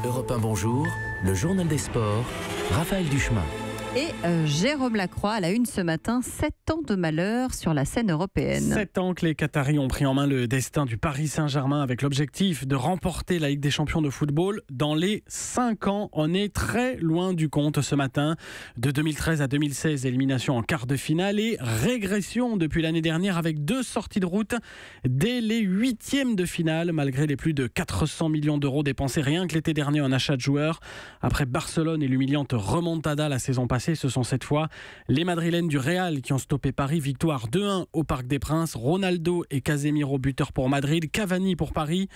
Europe 1, bonjour, le journal des sports, Raphaël Duchemin. Et Jérôme Lacroix à la une ce matin, 7 ans de malheur sur la scène européenne. 7 ans que les Qataris ont pris en main le destin du Paris Saint-Germain avec l'objectif de remporter la Ligue des Champions de football. Dans les 5 ans, on est très loin du compte ce matin. De 2013 à 2016, élimination en quart de finale et régression depuis l'année dernière avec 2 sorties de route dès les 8e de finale, malgré les plus de 400 millions d'euros dépensés rien que l'été dernier en achat de joueurs. Après Barcelone et l'humiliante remontada la saison passée, ce sont cette fois les Madrilènes du Real qui ont stoppé Paris. Victoire 2-1 au Parc des Princes. Ronaldo et Casemiro buteurs pour Madrid, Cavani pour Paris.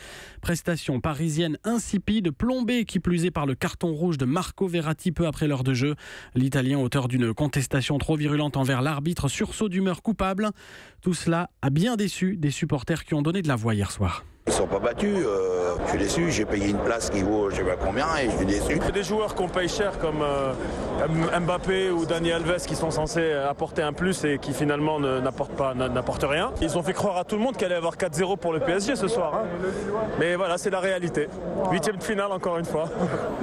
Prestation parisienne insipide, plombée qui plus est par le carton rouge de Marco Verratti peu après l'heure de jeu. L'Italien, auteur d'une contestation trop virulente envers l'arbitre, sursaut d'humeur coupable. Tout cela a bien déçu des supporters qui ont donné de la voix hier soir. Ils ne sont pas battus, je suis déçu, j'ai payé une place qui vaut je ne sais pas combien et je suis déçu. Il y a des joueurs qu'on paye cher comme Mbappé ou Dani Alves qui sont censés apporter un plus et qui finalement n'apportent rien. Ils ont fait croire à tout le monde qu'il allait y avoir 4-0 pour le PSG ce soir. Hein. Mais voilà, c'est la réalité. 8e de finale encore une fois.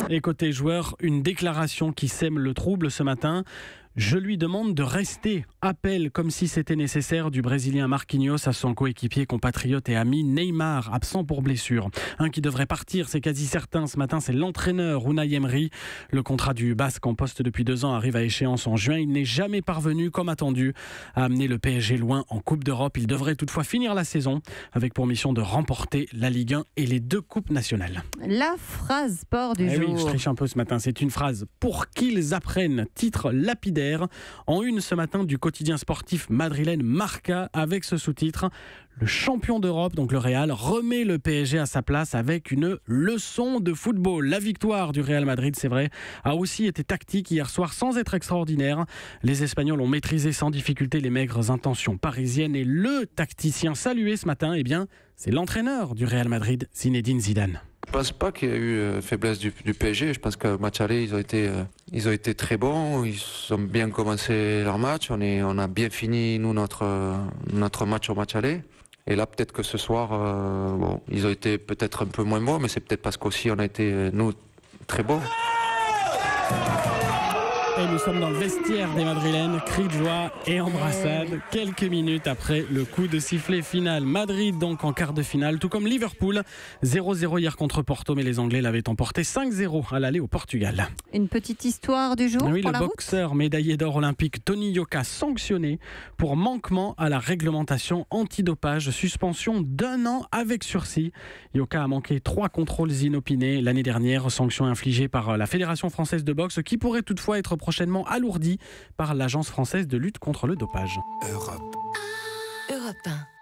Et côté joueurs, une déclaration qui sème le trouble ce matin. Je lui demande de rester. Appel, comme si c'était nécessaire, du Brésilien Marquinhos à son coéquipier, compatriote et ami Neymar, absent pour blessure. Un qui devrait partir, c'est quasi certain ce matin, c'est l'entraîneur Unai Emery. Le contrat du Basque en poste depuis 2 ans arrive à échéance en juin. Il n'est jamais parvenu, comme attendu, à amener le PSG loin en Coupe d'Europe. Il devrait toutefois finir la saison avec pour mission de remporter la Ligue 1 et les 2 coupes nationales. La phrase sport du jour. Oui, je triche un peu ce matin. C'est une phrase pour qu'ils apprennent. Titre lapidaire. En une ce matin du quotidien sportif madrilène Marca avec ce sous-titre. Le champion d'Europe, donc le Real, remet le PSG à sa place avec une leçon de football. La victoire du Real Madrid, c'est vrai, a aussi été tactique hier soir sans être extraordinaire. Les Espagnols ont maîtrisé sans difficulté les maigres intentions parisiennes et le tacticien salué ce matin, eh bien, c'est l'entraîneur du Real Madrid, Zinedine Zidane. Je pense pas qu'il y a eu faiblesse du PSG. Je pense que match aller, ils ont été très bons. Ils ont bien commencé leur match. On a bien fini nous notre match au match aller. Et là, peut-être que ce soir, ils ont été peut-être un peu moins bons, mais c'est peut-être parce qu'aussi on a été nous très bons. Et nous sommes dans le vestiaire des Madrilènes, cris de joie et embrassades. Quelques minutes après le coup de sifflet final. Madrid donc en quart de finale, tout comme Liverpool. 0-0 hier contre Porto, mais les Anglais l'avaient emporté 5-0 à l'aller au Portugal. Une petite histoire du jour oui, pour le la boxeur médaillé d'or olympique Tony Yoka sanctionné pour manquement à la réglementation antidopage. Suspension d'1 an avec sursis. Yoka a manqué 3 contrôles inopinés l'année dernière. Sanction infligée par la Fédération française de boxe qui pourrait toutefois être prochainement alourdi par l'Agence française de lutte contre le dopage. Europe 1.